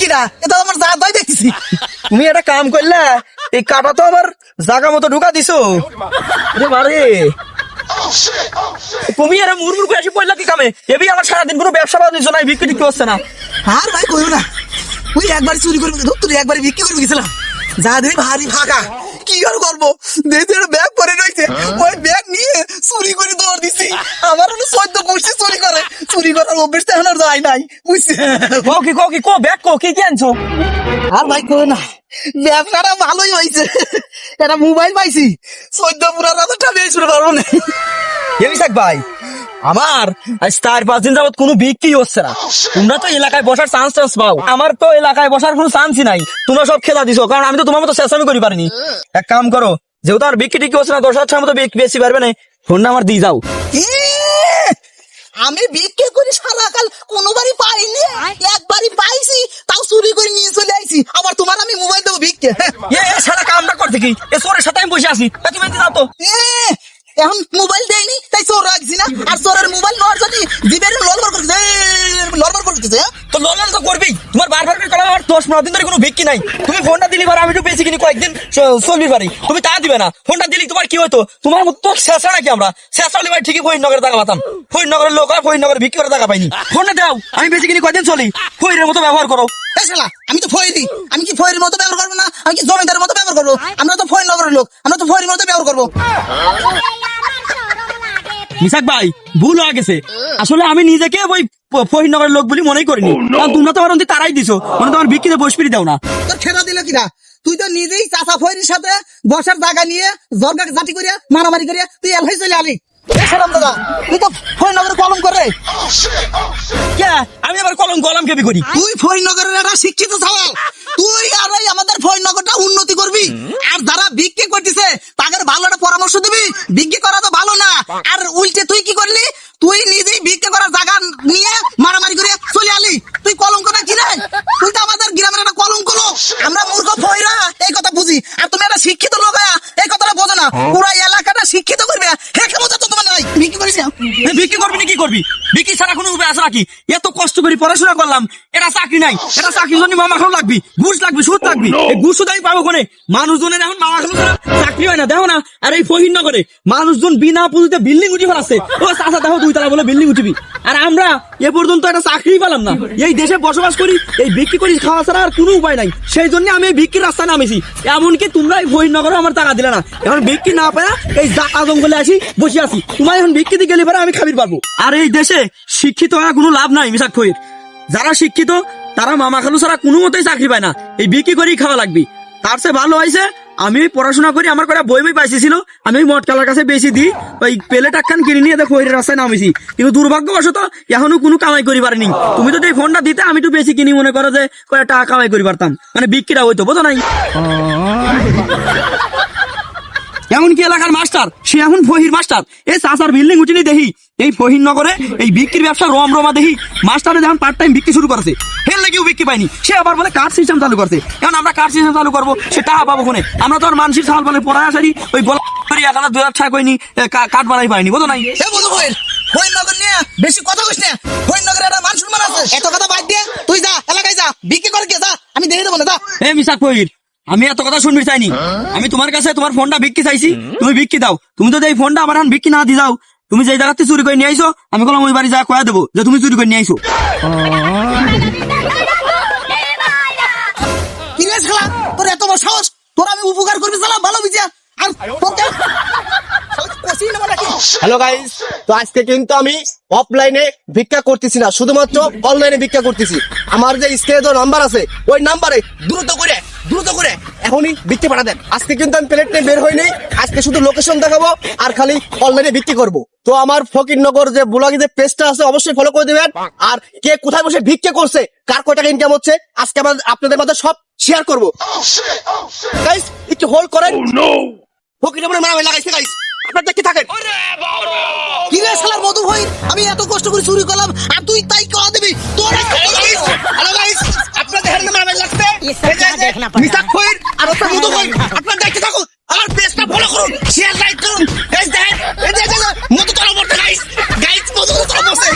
কিরা, এটা আমার যা দায় দেখতেছি। তুমি একটা কাম করলে, এই কাটা তো আমার জায়গা মতো ঢুকা দিছো রে বারে। তুমি এরা মুরমুর করে আসি পড়লা কি কামে? এবি আমার সারাদিন কোনো ব্যবসা বাণিজ্য নাই, বিক্রি টিক্রি হচ্ছে না। আর ভাই কইও না, ওই একবার চুরি করবি, তুই একবার বিক্রি করবি গেছিলাম, যা দেখি ভারী ফাঁকা, কি আর করবো, দেখতে একটা ব্যাগ পরে রয়েছে, ওই ব্যাগ নিয়ে চুরি করে দৌড় দিছি। আমার হলো 14 গোষ্ঠী চুরি করে, চুরি করার অভ্যেস তো এখন আর যায় নাই, বুঝছি? কো ব্যাগ কো কি কি আনছো? আর ভাই কই না, ব্যবসাটা ভালোই হয়েছে, একটা মোবাইল পাইছি, 14,000 টাকা বেশি পারবো না। এমিসাক ভাই, আমার আজ 4-5 দিন যাবত কোনো বিক্রি হচ্ছে না। তোমরা তো এলাকায় বসার চান্স পাও, আমার তো এলাকায় বসার কোনো চান্সই নাই। তোমরা সব খেলা দিছো, কারণ আমি তো তোমার মতো চেষ্টা করি পারিনি। এক কাম করো, যেহেতু আর বিক্রি টিক্রি হচ্ছে না, 10,000 টাকার মতো বেশি পারবে না, ফোনটা আমার দিয়ে যাও। আমি ভিক্ষে করি সারাকাল কোনোবারই পাইনি, একবারই পাইছি, তাও চুরি করে নিয়ে চলে আইছি। আবার তোমার আমি মোবাইল দেবো ভিক্ষে? সারা কামটা করতে কি এ চোরের সাথে আমি বসে আছি তুমি যাও তো। এখন মোবাইল দেয়নি তাই চোর রাখছি না, আর চোরের মোবাইল নেওয়ার জন্য জিবের লড়বড় করতেছে, লড়বড় করতেছে। তো লড়াই তো করবি, তোমার বারবার করে করা আমার 10-15 দিন ধরে কোনো ভিক্ষি নাই। তুমি ফোনটা দিলি পরে আমি একটু বেশি কিনি কয়েকদিন চলবি পারি, তুমি তা দিবে না। ফোনটা দিলি তোমার কি হতো? তোমার মতো তো শেষা নাকি আমরা শেষা হলে ভাই ঠিকই ফরিদনগরে টাকা পাতাম। ফরিদনগরের লোক আর ফরিদনগরে ভিক্ষি করে টাকা পাইনি। ফোনটা দাও, আমি বেশি কিনি কয়েকদিন চলি, ফরিদের মতো ব্যবহার করো। এই শালা, আমি তো ফয়রি, আমি কি ফয়রির মতো ব্যবহার করবো না? আমি কি জমিদারের মতো ব্যবহার করবো? আমরা তো ফরিদনগরের লোক, আমরা তো ফয়রির মতো ব্যবহার করবো। মিসাক ভাই ভুল হয়ে গেছে, আসলে আমি নিজেকে ওই ফরিদনগরের লোক বলি মনেই করিনি। কারণ তোমরা তো আমার অন্তে তারাই দিছো, মানে তোমার ভিক্ষিতে বসপিরি দাও না। তোর খেলা দিল কিনা? তুই তো নিজেই চাচা ফয়রির সাথে বসার জায়গা নিয়ে জর্গা জাতি করিয়া মারামারি করিয়া তুই এলহাই চলে আলি। সালাম দাদা, তুই তো ফরিদনগরের কলম করে। কে আমি আবার কলম গলাম কেবি করি? তুই ফরিদনগরের একটা শিক্ষিত ছাওয়াল, তুই আর এই আমাদের ফরিদনগরটা উন্নতি করবি। আর যারা ভিক্ষে করতেছে তাদের ভালো একটা পরামর্শ দিবি, ভিক্ষে করা তো ভালো না। আর উল্টে তুই কি করলি? তুই নিজেই ভিক্ষে করার জায়গা নিয়ে মারামারি করে চলে আলি। তুই কলঙ্ক না কি রে? তুই তো আমাদের গ্রামের একটা কলঙ্ক লোক। আমরা মূর্খ ফয়রা এই কথা বুঝি, আর তুমি একটা শিক্ষিত লোক হয়ে এই কথাটা বোঝো না। পুরা এলাকাটা শিক্ষিত করবে হে ক্ষমতা তো তোমার নাই। ভিক্ষে করিস না? বিক্রি করবি না কি করবি? বিক্রি ছাড়া কোনো উপায় আছে নাকি? এত কষ্ট করে পড়াশোনা করলাম, এটা চাকরি নাই, এটা চাকরির জন্য মামা খাওয়া লাগবি, ঘুষ লাগবি, সুদ লাগবি। এই ঘুষ সুদ আমি পাবো কোনে? মানুষজনের এখন মামা খাওয়া ছাড়া চাকরি হয় না, দেখো না। আর এই ফরিদনগরে মানুষজন বিনা পুঁজিতে বিল্ডিং উঠি ফেলাচ্ছে। ও চাচা দেখো 2 তলা বলে বিল্ডিং উঠিবি, আর আমরা এ পর্যন্ত একটা চাকরি পেলাম না। এই দেশে বসবাস করি, এই বিক্রি করি খাওয়া ছাড়া আর কোনো উপায় নাই। সেই জন্য আমি এই বিক্রির রাস্তায় নামেছি। এমনকি তোমরা এই ফরিদনগরে আমার টাকা দিলে না, এখন বিক্রি না পায় এই জাকা জঙ্গলে আসি বসে আছি। তোমার এখন বিক্রি দিয়ে গেলে পরে আমি খাবির পারবো। আর এই দেশে শিক্ষিত হওয়া কোনো লাভ নাই মিসাক ফইর। যারা শিক্ষিত তারা মামা খালু ছাড়া কোনো মতেই চাকরি পায় না, এই বিক্রি করেই খাওয়া লাগবে। তার চেয়ে ভালো হয়েছে আমি পড়াশোনা করি, আমার কটা বই পাইছিল, আমি ওই মটকালার কাছে বেশি দিই, ওই প্লেট একখান কিনে নিয়ে দেখো ফইরের রাস্তায় নামেছি। কিন্তু দুর্ভাগ্যবশত এখনো কোনো কামাই করি পারিনি। তুমি যদি এই ফোনটা দিতে আমি একটু বেশি কিনি, মনে করো যে কয়েক টাকা কামাই করি পারতাম, মানে বিক্রিটা হইতো, বোঝো নাই? এমনকি এলাকার মাস্টার, সে এখন ফহির মাস্টার, এই চাচার বিল্ডিং উঠিনি দেখি এই ফহিরনগরে এই বিক্রির ব্যবসা রমরমা দেখি। মাস্টারে যখন পার্ট টাইম বিক্রি শুরু করেছে, হেল লেগেও বিক্রি পাইনি, সে আবার বলে কার্ড সিস্টেম চালু করছে। এখন আমরা কার্ড সিস্টেম চালু করবো, সে টাকা পাবো কোনে? আমরা তো আর মানসিক সাল বলে পড়ায় আসারি ওই গলা 1000 টাকা কইনি কার্ড বানাই পাইনি, বোঝো নাই? ফরিদনগর নিয়ে বেশি কথা কইস না। ফরিদনগরে একটা মান সম্মান আছে, এত কথা বাদ দিয়ে তুই যা এলাকায় যা, বিক্রি করে যা, আমি দেখে দেবো না। যা। এ মিসাক ফহির, আমি এত কথা শুনবি চাইনি। আমি তোমার কাছে তোমার ফোনটা বিক্রি চাইছি, তুমি বিক্রি দাও। তুমি তো এই ফোনটা আমার এখন বিক্রি না দিয়ে যাও, তুমি যে জায়গাতে চুরি করে নিয়ে আইছো, আমি বললাম ওই বাড়ি যা কয়া দেবো যে তুমি চুরি করে নিয়ে আইছো। কি রে শালা, তোর এত বড় সাহস? তোর আমি উপকার করবি শালা, ভালো বুঝিয়া। আর তোকে হ্যালো গাইস, তো আজকে কিন্তু আমি অফলাইনে ভিক্ষা করতেছি না, শুধুমাত্র অনলাইনে ভিক্ষা করতেছি। আমার যে স্ক্রিনে যে নাম্বার আছে ওই নাম্বারে দ্রুত করে এখনই ভিক্ষা পাঠা দেন। আজকে কিন্তু আমি প্লেট নিয়ে বের হইনি, আজকে শুধু লোকেশন দেখাবো আর খালি অনলাইনে বিক্রি করব। তো আমার ফকিরনগর যে ব্লগে যে পেজটা আছে অবশ্যই ফলো করে দিবেন। আর কে কোথায় বসে ভিক্ষা করছে, কার কয় টাকা ইনকাম হচ্ছে, আজকে আপনাদের মধ্যে সব শেয়ার করবো। গাইস একটু হোল্ড করেন। ফকিরনগরে মারামারি লাগাইছে গাইস, আপনারা দেখতে থাকেন। কি রে শালার মধু ভাই, আমি এত কষ্ট করে চুরি করলাম আর তুই তাই কয়া দিবি? তোর হ্যালো গাইস, আপনাদের হেরে মারামারি লাগছে। মিসাক ফইর আর ওটা মধু ভাই, আপনারা দেখতে থাকুন। আমার পেজটা ফলো করুন, শেয়ার লাইক করুন। এই দেখেন, এই যে মধু তলা পড়ছে গাইস, মধু তলা পড়ছে।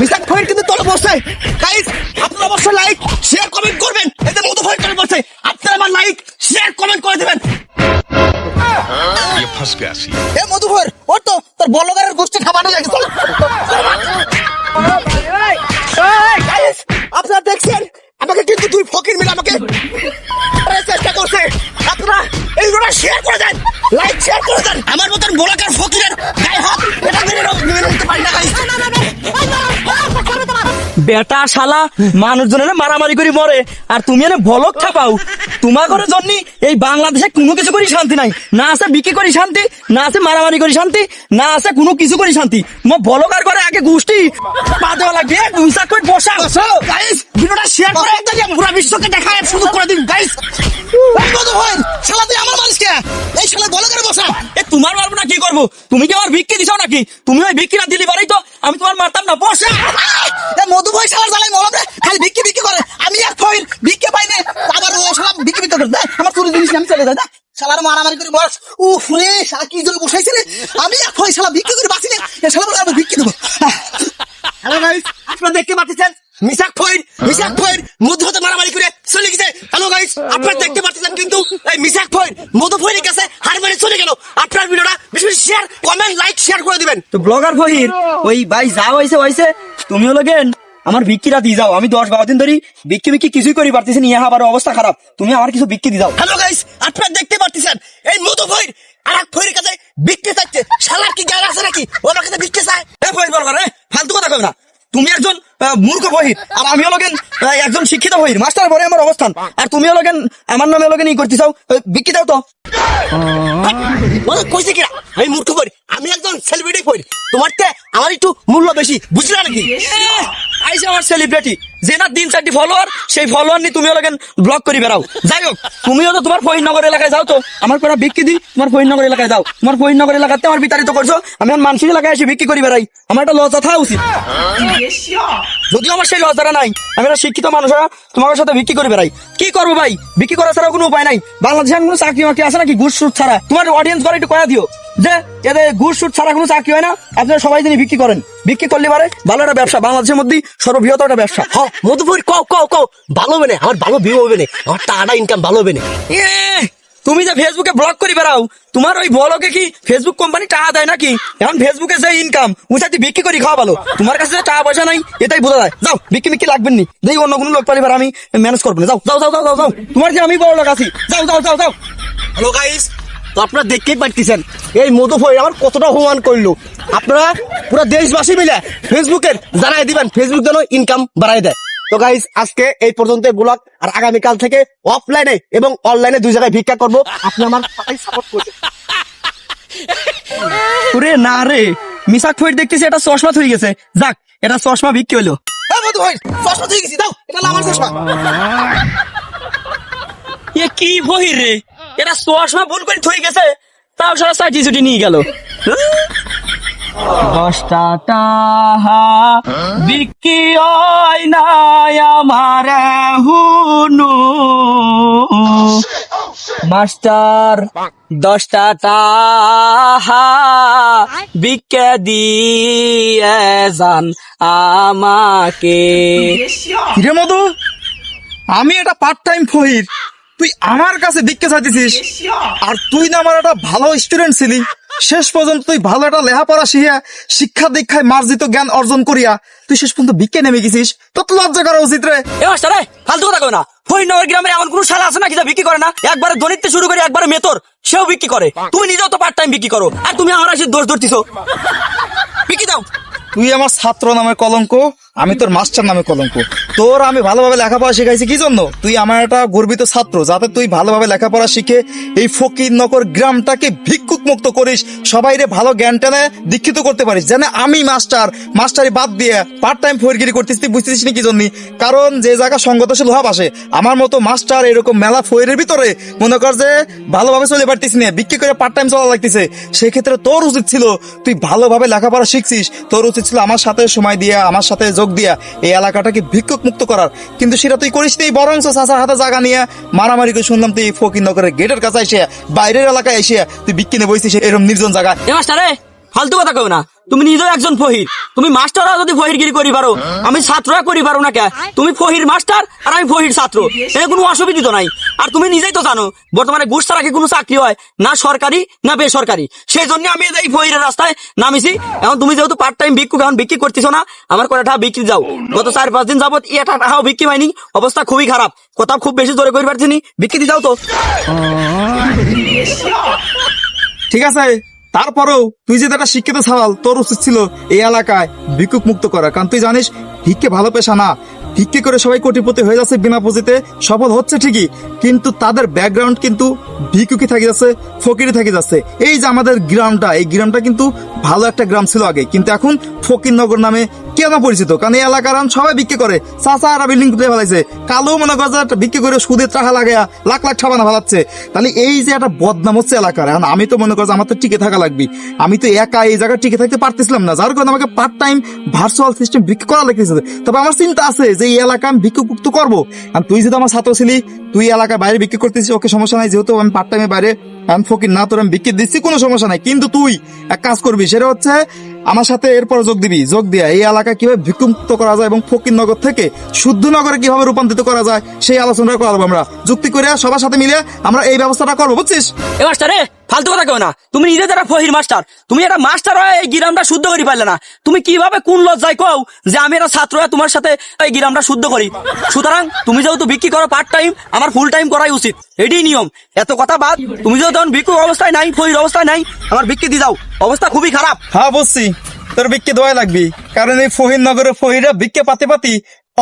মিসাক ফইর কিন্তু তলা পড়ছে গাইস, আপনারা অবশ্যই লাইক শেয়ার কমেন্ট করবেন। এই যে মধু ফইর তলা পড়ছে, আপনারা আমার লাইক শেয়ার কমেন্ট করে দিবেন। এ মধু ভাই, ওর তো তোর বলগারের গোষ্ঠী খাবানো লাগে। চল আপনারা দেখছেন আমাকে কিন্তু দুই ফকির মিলে আমাকে চেষ্টা করছে। আপনারা এই ভিডিওটা শেয়ার করে দেন, লাইক শেয়ার করে দেন। আমার মতন বলাকার ফকিরের গায়ে হাত এটা মেনে নিতে পারি না গাইস। বেটা শালা মানুষজনের মারামারি করে মরে আর তুমি এনে বলক খাপাও। তোমার ঘরে জন্য এই বাংলাদেশে কোনো কিছু করি শান্তি নাই, না আছে বিক্রি করি শান্তি, না আছে মারামারি করি শান্তি, না আছে কোনো কিছু করি শান্তি। তোমার বলকার ঘরে আগে গোষ্ঠী পা দেওয়া লাগবে, দুইসা করে বসা। গাইস ভিডিওটা শেয়ার করে পুরো বিশ্বকে দেখায় সুযোগ করে দিন গাইস। শালা তুই আমার মানুষকে এই শালা বলকার বসা। এ তোমার মারবো না কি করবো? তুমি কি আমার ভিক্ষে দিছো নাকি? তুমি ওই ভিক্ষি না দিলি পারেই তো আমি তোমার মারতাম না। বসা মধু ভাই শালার জ্বালাই মলাতে খালি ভিক্ষি ভিক্ষি করে। আমি এক ফইর ভিক্ষে পাই না, আবার ও শালা ভিক্ষি ভিক্ষি করে দেয়। আমার চুরি জিনিস আমি চলে যায়। শালার মারামারি করে বস। উফ রে শালা কি জন্য বসাইছে রে? আমি এক ফই শালা ভিক্ষি করে বাঁচি না, এ শালা বলে আমি ভিক্ষি দেবো। হ্যালো গাইস, আপনারা দেখতে পাচ্ছেন মিসাক ফয়ের মধু হতে মারামারি করে চলে গেছে। হ্যালো গাইস, আপনারা দেখতে পাচ্ছেন কিন্তু এই মিসাক ফয়ের মধু ফয়ের কাছে হার মেরে চলে গেল। আপনার ভিডিওটা বেশি বেশি শেয়ার, কমেন্ট, লাইক, শেয়ার করে দিবেন। তো ব্লগার ফহির ওই ভাই যা হয়েছে তুমি হলো গেন আমার ভিক্ষিরা দিয়ে যাও। আমি 10-12 দিন ধরে ভিক্ষি কিছুই করি পারতেছি না, আবার অবস্থা খারাপ। তুমি আমার কিছু ভিক্ষি দিয়ে যাও। হ্যালো গাইস, আপনারা দেখতে পাচ্ছেন এই মধু ফয়ের আরেক ফয়ের কাছে বিক্রি চাইছে। শালার কি জ্ঞান আছে নাকি ও আমার কাছে বিক্রি চায়? এ ফহির ব্লগার ফালতু কথা কই না। তুমি একজন মূর্খ ফহির আর আমি হলো গেন একজন শিক্ষিত ফহির, মাস্টার পরে আমার অবস্থান। আর তুমি হলো গেন আমার নামে হলো গেন ই করতে চাও, ভিক্ষি দাও তো। বলো কইছে কিরা আমি মূর্খ ফয়ের, আমি একজন সেলিব্রিটি ফয়ের। তোমার তে আমার একটু মূল্য বেশি, বুঝলা নাকি? আইসে আমার সেলিব্রিটি যে না 3-4টি ফলোয়ার, সেই ফলোয়ার নিয়ে তুমি হলো গেন ব্লগ করি বেড়াও। যাই হোক তুমিও তো তোমার ফহিরনগর এলাকায় যাও তো, আমার কোনো ভিক্ষি দিই তোমার ফহিরনগর এলাকায় যাও। তোমার ফহিরনগর এলাকাতে আমার বিতাড়িত করছো, আমি আমার মানসিক এলাকায় এসে ভিক্ষি করি বেড়াই। আমার একটা লজ্জা থাকা উচিত, যদিও আমার সেই লজ্জাটা নাই। আমি একটা শিক্ষিত মানুষরা তোমার সাথে ভিক্ষি করে বেড়াই। কি করবো ভাই, ভিক্ষি করা ছাড়া কোনো উপায় নাই। বাংলাদেশে কোনো চাকরি বাকরি আছে নাকি ঘুষ সুদ ছাড়া? তোমার অডিয়েন্স করে একটু কয়া দিও যে এদের ঘুষ সুদ ছাড়া কোনো চাকরি হয় না, আপনারা সবাই যিনি ভিক্ষি করেন। ভিক্ষি করলে পারে ভালো একটা ব্যবসা, বাংলাদেশের মধ্যে সর্ববৃহৎ একটা ব্যবসা। হ্যাঁ মধু ফয়ের কও ভালো হবে না, আমার ভালো ভিউ হবে না, আমার টাকা ইনকাম ভালো হবে না। তুমি যে ফেসবুকে ব্লগ করি বেড়াও, তোমার ওই ব্লগে কি ফেসবুক কোম্পানি টাকা দেয় নাকি? এখন ফেসবুকে যে ইনকাম ওইটা বিক্রি করি খাওয়া ভালো। তোমার কাছে যে টাকা পয়সা নাই এটাই বোঝা যায়। যাও বিক্রি লাগবেন নি, দেখি অন্য কোনো লোক পালি আমি ম্যানেজ করবো না। যাও যাও যাও যাও যাও, তোমার যে আমি বড় লোক আছি। যাও যাও যাও যাও। হ্যালো গাইস, তো আপনারা দেখতেই পাচ্ছেন এই মধু ফয়ের আমার কতটা অপমান করলো। আপনারা পুরো দেশবাসী মিলে ফেসবুকের জানাই দিবেন, ফেসবুক যেন ইনকাম বাড়াই দেয়। তো গাইস আজকে এই পর্যন্ত ব্লগ, আর আগামীকাল থেকে অফলাইনে এবং অনলাইনে দুই জায়গায় ভিক্ষা করবো। আপনি আমার সাপোর্ট করবেন। ওরে না রে, মিসাক ফয়ের দেখতেছি এটা চশমা হয়ে গেছে। যাক এটা চশমা বিক্রি হলো। মধু ফয়ের চশমা দিয়ে গেছি, দাও এটা আমার চশমা। এ কি ফহির রে, এটা চশমা ভুল করে থই গেছে, তাও সারা সাইটি ছুটি নিয়ে গেল। 10টা টাহা বিক্রি হয় না আমার হুনু মাস্টার, 10টা টাহা বিক্রি দিয়ে যান আমাকে। রে মধু, আমি এটা পার্ট টাইম ফহির, তুই আমার কাছে ভিক্ষা চাইতেছিস? আর তুই না আমার একটা ভালো স্টুডেন্ট ছিলি, শেষ পর্যন্ত তুই ভালো একটা লেখাপড়া শিখিয়া শিক্ষা দীক্ষায় মার্জিত জ্ঞান অর্জন করিয়া তুই শেষ পর্যন্ত ভিক্ষা নেমে গেছিস। তোর তো লজ্জা করা উচিত রে। এ মাস্টার ফালতু কথা কই না। ফরিদনগর গ্রামের এমন কোন শালা আছে নাকি যা বিক্রি করে না? একবারে দরিদ্র শুরু করে একবারে মেতর সেও বিক্রি করে। তুমি নিজেও তো পার্ট টাইম বিক্রি করো, আর তুমি আমার আসি দোষ ধরতিছো। বিক্রি দাও। তুই আমার ছাত্র নামে কলঙ্ক, আমি তোর মাস্টার নামে কলঙ্ক। তোর আমি ভালোভাবে লেখাপড়া শিখাইছি কি জন্য? তুই আমার একটা গর্বিত ছাত্র, যাতে তুই ভালোভাবে লেখাপড়া শিখে এই ফকিরনগর গ্রামটাকে ভিক্ষুক মুক্ত করিস, সবাই রে ভালো জ্ঞান টেনে দীক্ষিত করতে পারিস। জানে আমি মাস্টারি বাদ দিয়ে পার্ট টাইম ফকিরগিরি করতিস, তুই বুঝতেছিস না কি জন্য? কারণ যে জায়গা সঙ্গতশীল হওয়া আসে, আমার মতো মাস্টার এরকম মেলা ফয়ের ভিতরে মনে কর যে ভালোভাবে চলে পারতিস না, বিক্রি করে পার্ট টাইম চলা লাগতেছে। সেক্ষেত্রে তোর উচিত ছিল তুই ভালোভাবে লেখাপড়া শিখছিস, তোর উচিত ছিল আমার সাথে সময় দিয়া, আমার সাথে যোগ দিয়া এই এলাকাটাকে ভিক্ষুক মুক্ত করার। কিন্তু সেটা তুই করিস নি, বরঞ্চ চাচার হাতে জায়গা নিয়ে মারামারি করে শুনলাম তুই ফকিরনগরের গেটের কাছে এসে বাইরের এলাকায় এসে তুই বিক্রি নিয়ে বসছিস এরকম নির্জন জায়গায়। এ মাস্টার ফালতু কথা কও না। তুমি নিজেও একজন ফহির, তুমি মাস্টাররা যদি ফহিরগিরি করি পারো, আমি ছাত্ররা করি পারো না কে? তুমি ফহির মাস্টার আর আমি ফহির ছাত্র, এর কোনো অসুবিধা তো নাই। আর তুমি নিজেই তো জানো বর্তমানে ঘুষ ছাড়া কি কোনো চাকরি হয় না, সরকারি না বেসরকারি। সেই জন্য আমি এই ফহিরের রাস্তায় নামিছি। এখন তুমি যেহেতু পার্ট টাইম ভিক্ষুক এখন বিক্রি করতেছো না, আমার কয়টা বিক্রি যাও। গত 4-5 দিন যাবত এটা টাকাও বিক্রি হয়নি, অবস্থা খুবই খারাপ। কথা খুব বেশি জোরে করে পারছি নি, বিক্রি যাও তো। ঠিক আছে, তারপরেও তুই যে একটা শিক্ষিত সওয়াল, তোর উচিত ছিল এই এলাকায় ভিক্ষুক মুক্ত করা। কারণ তুই জানিস ভিক্ষে ভালো পেশা না। ভিক্ষে করে সবাই কোটিপতি হয়ে যাচ্ছে বিনা পুঁজিতে, সফল হচ্ছে ঠিকই, কিন্তু তাদের ব্যাকগ্রাউন্ড কিন্তু ভিক্ষুকি থাকি যাচ্ছে, ফকিরি থাকি যাচ্ছে। এই যে আমাদের গ্রামটা, এই গ্রামটা কিন্তু ভালো একটা গ্রাম ছিল আগে, কিন্তু এখন ফকিরনগর নামে কেন পরিচিত? কারণ এই এলাকার সবাই ভিক্ষে করে। চাচা আর বিল্ডিং তুলে ফেলাইছে, কালো মনে করে যে একটা ভিক্ষে করে সুদের টাকা লাগে লাখ লাখ টাকা ফেলাচ্ছে। তাহলে এই যে একটা বদনাম হচ্ছে এলাকার, এখন আমি তো মনে করছি আমার তো টিকে থাকা লাগবে। আমি তো একা এই জায়গায় টিকে থাকতে পারতেছিলাম না, যার কারণে আমাকে পার্ট টাইম ভার্চুয়াল সিস্টেম ভিক্ষে করা লাগতেছে। তবে আমার চিন্তা আছে যে এই এলাকা আমি ভিক্ষুক তো করবো। আর তুই যদি আমার ছাত্র ছিলি, তুই এলাকায় বাইরে বিক্রি করতেছিস, ওকে সমস্যা নাই, যেহেতু আমি পার্ট টাইমে বাইরে, আমি ফকির না, তোর আমি বিক্রি দিচ্ছি, কোনো সমস্যা নাই। কিন্তু তুই এক কাজ করবি, সেটা হচ্ছে আমার সাথে এরপর যোগ দিবি। যোগ দিয়ে এই এলাকা কিভাবে ভিক্ষুমুক্ত করা যায় এবং ফকিরনগর থেকে শুদ্ধনগরে কিভাবে রূপান্তরিত করা যায় সেই আলোচনা করবো। আমরা যুক্তি করে সবার সাথে মিলে আমরা এই ব্যবস্থাটা করবো, বুঝছিস? এ মাস্টার রে, ফালতু কথা কেউ না, তুমি নিজে যারা ফহির মাস্টার, তুমি একটা মাস্টার হয়ে এই গ্রামটা শুদ্ধ করি পারলে না। তুমি কিভাবে কোন লজ্জায় কও যে আমি একটা ছাত্র হয়ে তোমার সাথে এই গ্রামটা শুদ্ধ করি? সুতরাং তুমি যেহেতু বিক্রি করো পার্ট টাইম, আমার ফুল টাইম করাই উচিত, এটাই নিয়ম। এত কথা বাদ, তুমি যেহেতু তখন ভিক্ষু অবস্থায় নাই, ফহির অবস্থায় নাই, আমার বিক্রি দিয়ে যাও, অবস্থা খুবই খারাপ। হ্যাঁ বুঝছি, তোর ভিক্ষে দেওয়াই লাগবি, কারণ এই ফহিরনগরের ফহিরা ভিক্ষে পাতে পাতি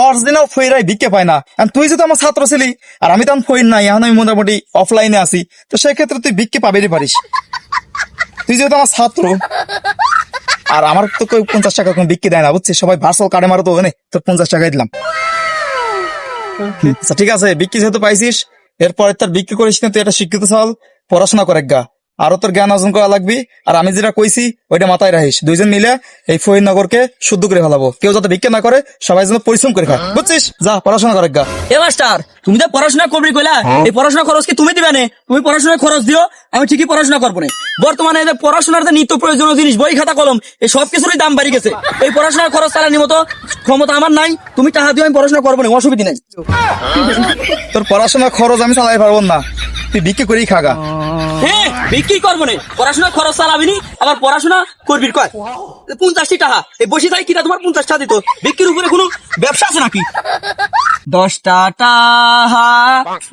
অরিজিনাল ফহিরাই ভিক্ষে পায় না। আর তুই যেহেতু আমার ছাত্র ছিলি, আর আমি তো ফহির নাই, এখন আমি মোটামুটি অফলাইনে আছি, তো সেক্ষেত্রে তুই ভিক্ষে পাবেরই পারিস। তুই যেহেতু আমার ছাত্র, আর আমার তো কেউ 50 টাকা কোনো বিক্রি দেয় না, বুঝছিস? সবাই ভার্চুয়াল কার্ডে মারো, তো ওখানে তোর 50 টাকাই দিলাম। আচ্ছা ঠিক আছে, বিক্রি যেহেতু পাইছিস, এরপরে তার বিক্রি করিস না, তুই একটা শিক্ষিত ছাল, পড়াশোনা করে গা, আরো তোর জ্ঞান অর্জন করা লাগবি। আর আমি যেটা কইছি ওইটা মাথায় রাখিস, দুইজন মিলে এই ফহিরনগরকে শুদ্ধ করে ফেলাবো। কেউ যাতে ভিক্ষা না করে, সবাই যেন পরিশ্রম করে খায়, বুঝছিস? যা পড়াশোনা করে গা। এ মাস্টার, তুমি তো পড়াশোনা করবি কইলা, এই পড়াশোনা খরচ কি তুমি দিবে না? তুমি পড়াশোনার খরচ দিও, আমি ঠিকই পড়াশোনা করবো না। বর্তমানে এই যে পড়াশোনার যে নিত্য প্রয়োজনীয় জিনিস, বই খাতা কলম, এই সব কিছুরই দাম বাড়ি গেছে। এই পড়াশোনার খরচ চালানোর মতো ক্ষমতা আমার নাই, তুমি টাকা দিও, আমি পড়াশোনা করবো না, অসুবিধা নাই। তোর পড়াশোনার খরচ আমি চালাই পারবো না, তুই বিক্রি করেই খাগা। হ্যাঁ, বিক্রি করবো না, পড়াশোনার খরচ চালাবি নি, আবার পড়াশোনা করবি কয় 50 টাকা। এই বসে থাকি কিনা তোমার 50 টাকা দিত, বিক্রির উপরে কোনো ব্যবসা আছে নাকি? 10 টাকা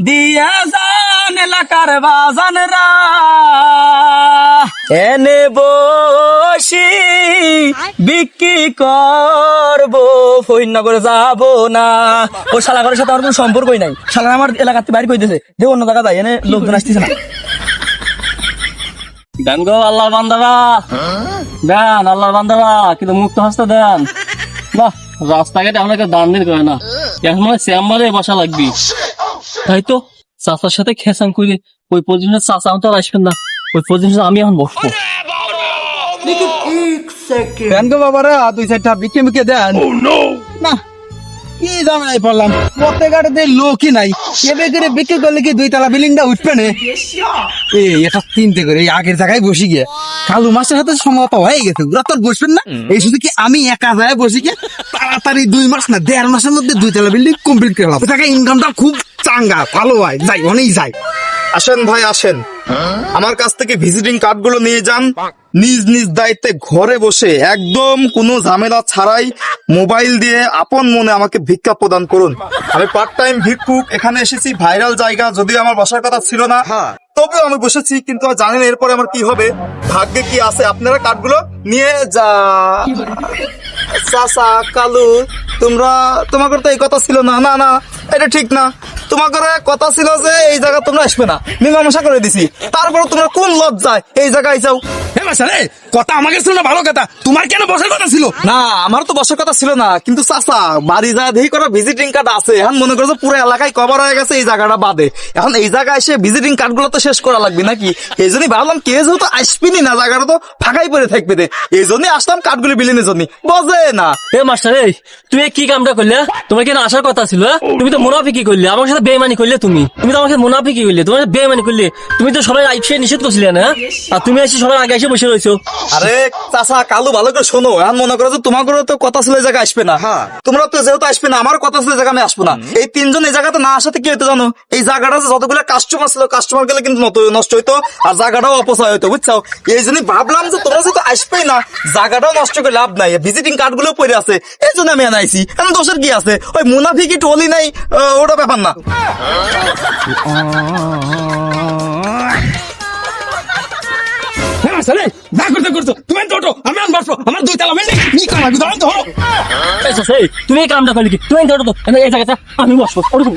দিয়া যান এলাকার বাজানরা, এনে বসি বিক্রি করবো, ফহিরনগরে যাবো না। ও শালাঘরের সাথে আমার কোনো সম্পর্কই নাই, শালা আমার এলাকাতে বাইরে কই দিয়েছে, যে অন্য জায়গা যায়, এনে লোকজন আসতেছে না। দেন গো আল্লাহর বান্দারা, দেন আল্লাহর বান্দারা, কিন্তু মুক্ত হস্তে দেন। বাহ, রাস্তাঘাটে আপনাকে দান দিন করে না, এখন মানে চেম্বারে বসা লাগবি। তাই তো চাচার সাথে খেসাং করে ওই পজিশনে চাচা তো আর আসবেন না, ওই পজিশনে আমি এখন বসবো। দেন গো বাবারা, 2-4টা বিকে মিকে দেন। না কি জানাই পড়লাম, পথে ঘাটে লোকই নাই, এবে করে বিক্রি করলে কি 2 তলা বিল্ডিংটা উঠবে না? এটা চিনতে করে এই আগের জায়গায় বসে গিয়ে কালু মাসের হাতে সমতা হয়ে গেছে, ওরা তো আর বসবেন না। এই শুধু কি আমি একা যায় বসে গিয়ে তাড়াতাড়ি 2 মাস না 1.5 মাসের মধ্যে 2 তলা বিল্ডিং কমপ্লিট করলাম, টাকা ইনকামটা খুব চাঙ্গা, ভালো হয়, যাই অনেক যাই। আসেন ভাই আসেন, আমার কাছ থেকে ভিজিটিং কার্ড গুলো নিয়ে যান, নিজ নিজ দায়িত্বে ঘরে বসে একদম কোনো ঝামেলা ছাড়াই মোবাইল দিয়ে আপন মনে আমাকে ভিক্ষা প্রদান করুন। আমি পার্ট টাইম ভিক্ষুক, এখানে এসেছি ভাইরাল জায়গা, যদিও আমার বসার কথা ছিল না, তবেও আমি বসেছি, কিন্তু জানেন এরপরে আমার কি হবে, ভাগ্যে কি আছে। আপনারা কার্ডগুলো নিয়ে যা। চাচা কালু, তোমাদের তো এই কথা ছিল না, না না এটা ঠিক না, তোমাদের কথা ছিল যে এই জায়গা তোমরা আসবে না, মীমাংসা করে দিছি, তারপরে তোমরা কোন লজ্জায় এই জায়গায় যাও? কথা আমাকে ছিল না, ভালো কথা, তোমার কেন বসার কথা ছিল? না আমার তো বসার কথা ছিল না, কিন্তু চাচা বাড়ি যা দেখি করা ভিজিটিং কার্ড আছে, এখন মনে করছে পুরো এলাকায় কভার হয়ে গেছে এই জায়গাটা বাদে, এখন এই জায়গায় এসে ভিজিটিং কার্ড গুলো তো শেষ করা লাগবে নাকি? এই জন্যই ভাবলাম কে যেহেতু আসবিনি না, জায়গাটা তো ফাঁকাই পড়ে থাকবে, এই জন্যই আসলাম কার্ডগুলি বিলিনের জন্য, বোঝে না? এ মাস্টার, এই তুমি কি কামটা করলে? তোমার কেন আসার কথা ছিল? তুমি তো মুনাফিকি করলে, আমার সাথে বেইমানি করলে, তুমি তো আমার সাথে মুনাফিকি করলে, তোমার সাথে বেইমানি করলে, তুমি তো সবাই আইসে নিষেধ করছিলে না, আর তুমি এসে সবার আগে এসে বসে রয়েছো। আরে চাচা কালু ভালো করে শোনো, এখন মনে করো যে তোমার তো কথা ছিল এই জায়গায় আসবে না, তোমরা তো যেহেতু আসবে না, আমার কথা ছিল এই জায়গায় আমি আসবো না। এই 3 জন এই জায়গাতে না আসাতে কি হতো জানো? এই জায়গাটা যতগুলো কাস্টমার ছিল, কাস্টমার গেলে কিন্তু নষ্ট হইতো, আর জায়গাটাও অপচয় হইতো, বুঝছো? এই জন্যই ভাবলাম যে তোমরা যেহেতু আসবেই না, জায়গাটাও নষ্ট করে লাভ নাই, ভিজিটিং কার্ড গুলো পড়ে আছে, এই জন্য আমি আনাইছি। এখন দোষের কি আছে? ওই মুনাফিকি টলি নাই, ওটা ব্যাপার না। যা করতে করছো তুমি, তো আমি বসবো, আমার 2 তলা বিল্ডিং কি কামাবি ধরো ধরো এই চাচা এই তুমি এই কামটা করলে কি তুমি ধরো তো এই জায়গাটা আমি বসবো ওরকম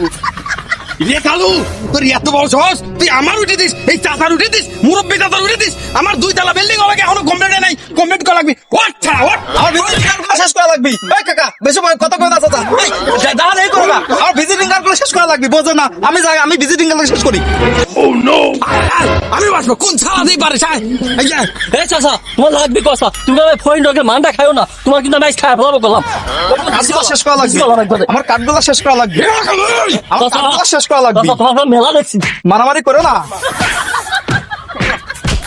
রে কালু তোর এত বড় সাহস তুই আমার উঠে দিস এই চাচার উঠে দিস মুরব্বী চাচার উঠে দিস আমার 2 তলা বিল্ডিং হবে এখনো কমপ্লিট নাই কমপ্লিট করা লাগবে ওঠ ছাড়া ওঠ আমার ভিজিটিং কার্ডগুলো শেষ করা লাগবে এই কাকা বেশি কথা কই না চাচা এই দাঁড়ান এই করবা আমার ভিজিটিং কার্ডগুলো শেষ করা লাগবে বোঝো না আমি যাই আমি ভিজিটিং কার্ড শেষ করি আমি বসবো কোন ছাড়া দিই পারে সাই এই যে এই চাচা তোমার লাগবে কথা তুমি আমার ফোন ডকে মানটা খাও না তোমার কিন্তু আমি খাই ফেলাবো করলাম কার্ডগুলো শেষ করা লাগবে আমার কার্ডগুলো শেষ করা লাগবে আমার কার্ডগুলো শেষ করা লাগবে তোমার মেলা দেখছি মারামারি করো না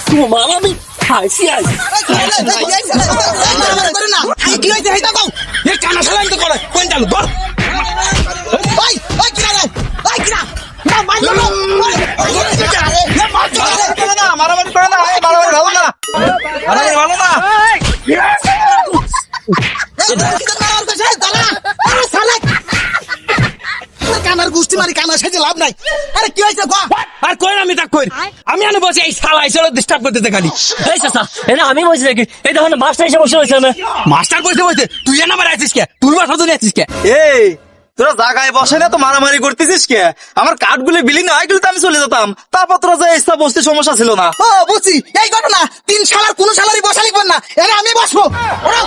তোমার আমি খাইছি আজ কি হয়েছে হেটা কও এই কানা শালা তো করে কোন চালু ধর ওই ওই কি রে ওই কি না মারলো না মারামারি করো না মারামারি ভালো না মারামারি ভালো না কানার গুষ্টি মারি কানা সাজে লাভ নাই আরে কি হয়েছে গো আর কই আমি তা কই আমি আনে বসে এই শালা এসে ডিস্টার্ব করতে খালি এই চাচা এটা আমি বসে দেখি এই দেখো মাস্টার এসে বসে রয়েছে না মাস্টার বসে বসে তুই না মারা আছিস কে তুই বাসা ধরে আছিস কে এই তোরা জায়গায় বসে না তো মারামারি করতেছিস কে আমার কার্ডগুলো বিলি না হয়ে গেলে তো আমি চলে যেতাম তারপর তোরা যে ইচ্ছা বসতে সমস্যা ছিল না ও বুঝছি এই ঘটনা 3 শালার কোন শালারই বসা লিখবেন না এরা আমি বসবো ওরা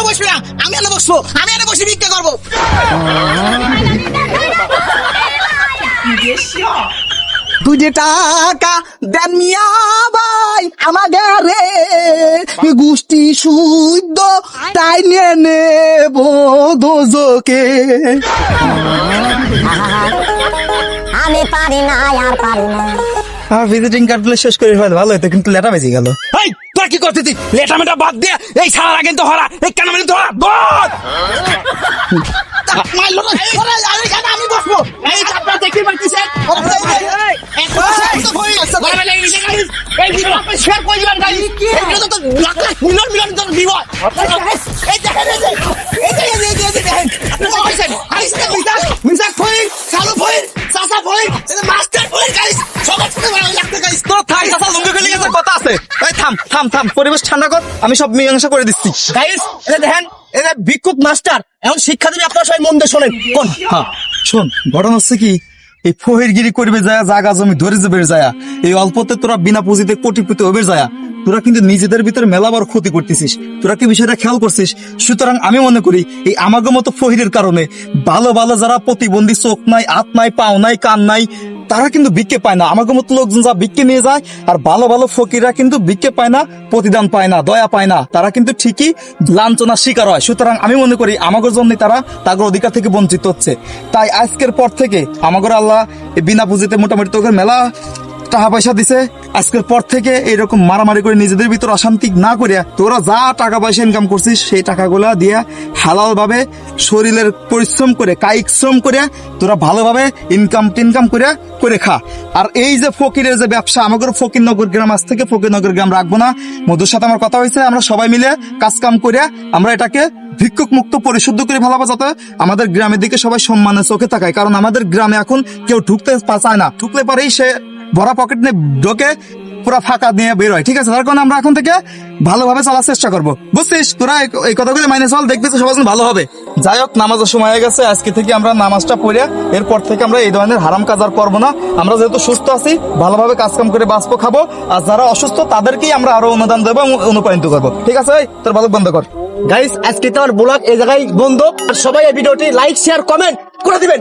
বসবো না আমি এনে বসবো আমি এনে বসে ভিক্ষা করবো দুই টাকা দেন মিয়া ভাই আমাকে রে গুষ্টি শুদ্ধ তাই নিয়ে নেব দোজকে আমি পারি না আর পারি না আমার ভিজিটিং কার্ডগুলো শেষ করে ফেলে ভালো হতো কিন্তু লেটা বেজে গেল এই তোরা কি করতেছিস লেটা মেটা বাদ দিয়ে এই শালার আগে তো হরা এই কানা মানে তো হরা বল মারলো না ওরা আমি এখানে আমি বসবো এই চাপটা দেখি পাচ্ছিস কথা আছে এই থাম থাম থাম পরিবেশ ঠান্ডা কর আমি সব মীমাংসা করে দিচ্ছি গাইস এটা দেখেন এটা ভিক্ষুক মাস্টার এখন শিক্ষা দিলে আপনারা সবাই মন দিয়ে শোনেন কোন হ্যাঁ শোন ঘটনা হচ্ছে কি এই ফহিরগিরি করবে যায় জাগা জমি ধরে যাবে যায় এই অল্পতে তোরা বিনা পুঁজিতে কোটিপতি হবে যায় তোরা কিন্তু নিজেদের ভিতরে মেলাবার ক্ষতি করতেছিস তোরা কি বিষয়টা খেয়াল করছিস সুতরাং আমি মনে করি এই আমাগো মতো ফহিরের কারণে ভালো ভালো যারা প্রতিবন্ধী চোখ নাই হাত নাই পাও নাই কান নাই তারা কিন্তু ভিক্ষে পায় না আমাকে মতো লোকজন যা ভিক্ষে নিয়ে যায় আর ভালো ভালো ফকিররা কিন্তু ভিক্ষে পায় না প্রতিদান পায় না দয়া পায় না তারা কিন্তু ঠিকই লাঞ্ছনার শিকার হয় সুতরাং আমি মনে করি আমাদের জন্য তারা তাদের অধিকার থেকে বঞ্চিত হচ্ছে তাই আজকের পর থেকে আমাদের আল্লাহ এই বিনা পুঁজিতে মোটামুটি তোকে মেলা টাকা পয়সা দিছে আজকের পর থেকে এরকম মারামারি করে নিজেদের ভিতর অশান্তি না করিয়া তোরা যা টাকা পয়সা ইনকাম করছিস সেই টাকাগুলা দিয়া হালাল ভাবে শরীরের পরিশ্রম করে কায়িক শ্রম করে তোরা ভালোভাবে ইনকাম টিনকাম করে খা আর এই যে ফকিরের যে ব্যবসা আমাদের ফকিরনগর গ্রাম আজ থেকে ফকিরনগর গ্রাম রাখবো না মধুর সাথে আমার কথা হয়েছে আমরা সবাই মিলে কাজ কাম করে আমরা এটাকে ভিক্ষুক মুক্ত পরিশুদ্ধ করে ভালোবাসা যাতে আমাদের গ্রামের দিকে সবাই সম্মানের চোখে তাকায় কারণ আমাদের গ্রামে এখন কেউ ঢুকতে চায় না ঢুকলে পারেই সে ভরা পকেট নিয়ে ঢোকে পুরো ফাঁকা নিয়ে বের হয় ঠিক আছে তার কারণে আমরা এখন থেকে ভালোভাবে চলার চেষ্টা করবো বুঝছিস তোরা এই কথাগুলো মাইনে চল দেখবি তো সবার জন্য ভালো হবে যাই হোক নামাজের সময় হয়ে গেছে আজকে থেকে আমরা নামাজটা পড়ে এরপর থেকে আমরা এই ধরনের হারাম কাজ আর করবো না আমরা যেহেতু সুস্থ আছি ভালোভাবে কাজ কাম করে বাঁচবো খাবো আর যারা অসুস্থ তাদেরকেই আমরা আরো অনুদান দেবো এবং অনুপ্রাণিত করবো ঠিক আছে তোর ভালো বন্ধ কর গাইস আজকে তো আমার ব্লগ এই জায়গায় বন্ধ আর সবাই এই ভিডিওটি লাইক শেয়ার কমেন্ট করে দিবেন